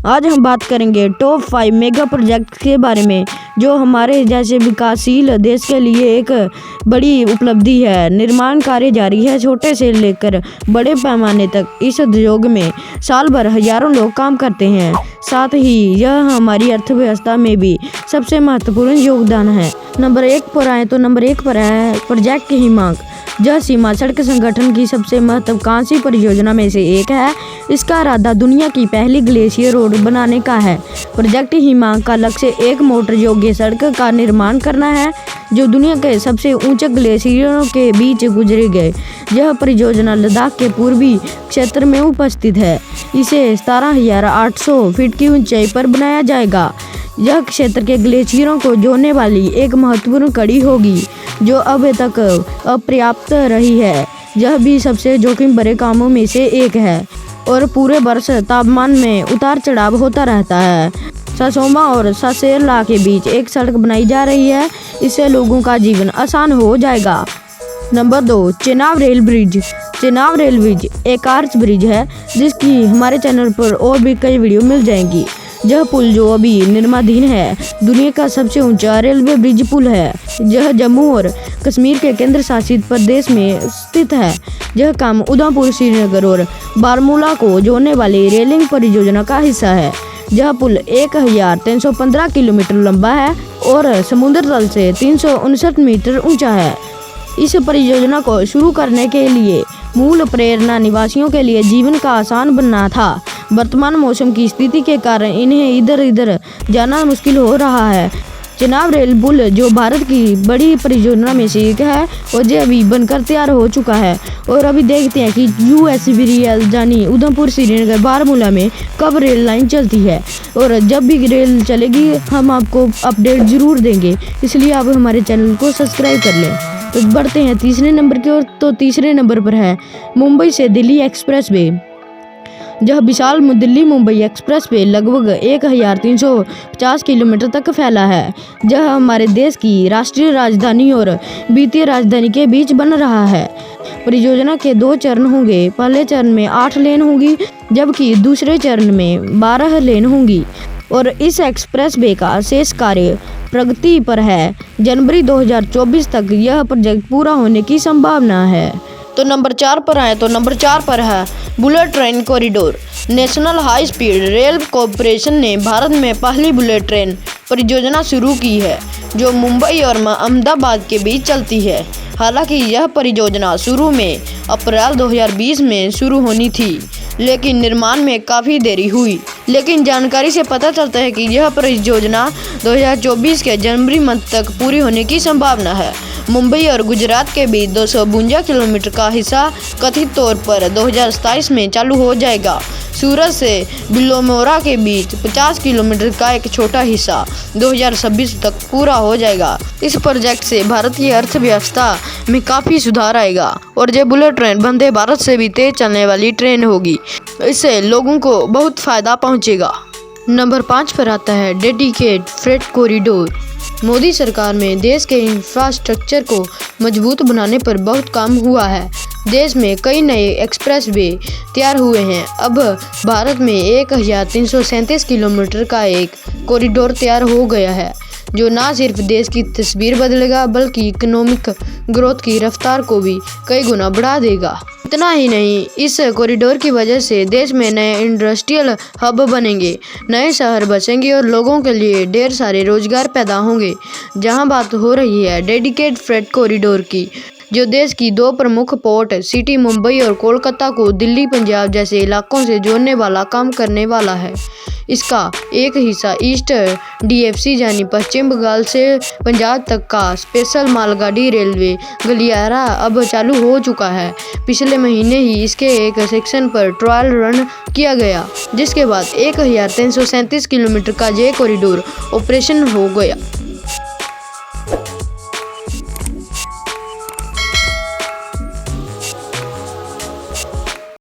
आज हम बात करेंगे टॉप 5 मेगा प्रोजेक्ट के बारे में जो हमारे जैसे विकासशील देश के लिए एक बड़ी उपलब्धि है। निर्माण कार्य जारी है, छोटे से लेकर बड़े पैमाने तक। इस उद्योग में साल भर हजारों लोग काम करते हैं। साथ ही यह हमारी अर्थव्यवस्था में भी सबसे महत्वपूर्ण योगदान है। नंबर 1 पर आए तो नंबर 1 पर है प्रोजेक्ट हिमांक। यह सीमा सड़क संगठन की सबसे महत्वाकांक्षी परियोजना में से एक है। इसका इरादा दुनिया की पहली ग्लेशियर रोड बनाने का है। प्रोजेक्ट हिमांक का लक्ष्य एक मोटर योग्य सड़क का निर्माण करना है जो दुनिया के सबसे ऊंचे ग्लेशियरों के बीच गुजरेगी। यह परियोजना लद्दाख के पूर्वी क्षेत्र में उपस्थित है। इसे 17,800 फीट की ऊंचाई पर बनाया जाएगा। यह क्षेत्र के ग्लेशियरों को जोड़ने वाली एक महत्वपूर्ण कड़ी होगी जो अब तक अपर्याप्त रही है। यह भी सबसे जोखिम भरे कामों में से एक है और पूरे वर्ष तापमान में उतार चढ़ाव होता रहता है। ससोमा और ससेला के बीच एक सड़क बनाई जा रही है। इससे लोगों का जीवन आसान हो जाएगा। Number 2 Chenab rail bridge. Chenab rail bridge एक आर्च ब्रिज है जिसकी हमारे चैनल पर और भी कई वीडियो मिल जाएंगी। यह पुल जो अभी निर्माणाधीन है दुनिया का सबसे ऊंचा रेलवे ब्रिज पुल है। यह जम्मू और कश्मीर के केंद्र शासित प्रदेश में स्थित है। यह काम उधमपुर, श्रीनगर और बारामूला को जोड़ने वाली रेलिंग परियोजना का हिस्सा है। यह पुल 1315 किलोमीटर लंबा है और समुद्र तल से 359 मीटर ऊंचा है। इस परियोजना को शुरू करने के लिए मूल प्रेरणा निवासियों के लिए जीवन का आसान बनना था। वर्तमान मौसम की स्थिति के कारण इन्हें इधर उधर जाना मुश्किल हो रहा है। चेनाब रेल पुल जो भारत की बड़ी परियोजना में से एक है और जो अभी बनकर तैयार हो चुका है। और अभी देखते हैं कि USVRL यानी उधमपुर, श्रीनगर, बारामूला में कब रेल लाइन चलती है और जब भी रेल चलेगी हम आपको अपडेट जरूर देंगे। इसलिए आप हमारे चैनल को सब्सक्राइब कर लें। तो बढ़ते हैं तीसरे नंबर की ओर। तो तीसरे नंबर पर है मुंबई से दिल्ली एक्सप्रेस वे। यह विशाल दिल्ली मुंबई एक्सप्रेस वे लगभग 1350 किलोमीटर तक फैला है। यह हमारे देश की राष्ट्रीय राजधानी और वित्तीय राजधानी के बीच बन रहा है। परियोजना के 2 चरण होंगे। पहले चरण में 8 लेन होंगी जबकि दूसरे चरण में 12 लेन होंगी और इस एक्सप्रेस वे का शेष कार्य प्रगति पर है। जनवरी 2024 तक यह प्रोजेक्ट पूरा होने की संभावना है। तो नंबर 4 पर आए तो नंबर 4 पर है bullet train corridor. National high speed rail corporation ने भारत में पहली बुलेट ट्रेन परियोजना शुरू की है जो मुंबई और अहमदाबाद के बीच चलती है। हालांकि यह परियोजना शुरू में अप्रैल 2020 में शुरू होनी थी लेकिन निर्माण में काफ़ी देरी हुई। लेकिन जानकारी से पता चलता है कि यह परियोजना 2024 के जनवरी मंथ तक पूरी होने की संभावना है। मुंबई और गुजरात के बीच 252 किलोमीटर का हिस्सा कथित तौर पर 2027 में चालू हो जाएगा। सूरत से बिलोमोरा के बीच 50 किलोमीटर का एक छोटा हिस्सा 2026 तक पूरा हो जाएगा। इस प्रोजेक्ट से भारत की अर्थव्यवस्था में काफ़ी सुधार आएगा और ये बुलेट ट्रेन वंदे भारत से भी तेज चलने वाली ट्रेन होगी। इससे लोगों को बहुत फ़ायदा पहुंचेगा। नंबर 5 पर आता है डेडिकेटेड फ्रेट कॉरिडोर। मोदी सरकार में देश के इंफ्रास्ट्रक्चर को मजबूत बनाने पर बहुत काम हुआ है। देश में कई नए एक्सप्रेस वे तैयार हुए हैं। अब भारत में 1337 किलोमीटर का एक कॉरिडोर तैयार हो गया है जो न सिर्फ देश की तस्वीर बदलेगा बल्कि इकोनॉमिक ग्रोथ की रफ्तार को भी कई गुना बढ़ा देगा। इतना ही नहीं, इस कॉरिडोर की वजह से देश में नए इंडस्ट्रियल हब बनेंगे, नए शहर बसेंगे और लोगों के लिए ढेर सारे रोजगार पैदा होंगे। जहां बात हो रही है डेडिकेटेड फ्रेट कॉरिडोर की जो देश की 2 प्रमुख पोर्ट सिटी मुंबई और कोलकाता को दिल्ली, पंजाब जैसे इलाकों से जोड़ने वाला काम करने वाला है। इसका एक हिस्सा ईस्ट DFC यानी पश्चिम बंगाल से पंजाब तक का स्पेशल मालगाड़ी रेलवे गलियारा अब चालू हो चुका है। पिछले महीने ही इसके एक सेक्शन पर ट्रायल रन किया गया जिसके बाद 1337 किलोमीटर का ये कॉरिडोर ऑपरेशन हो गया।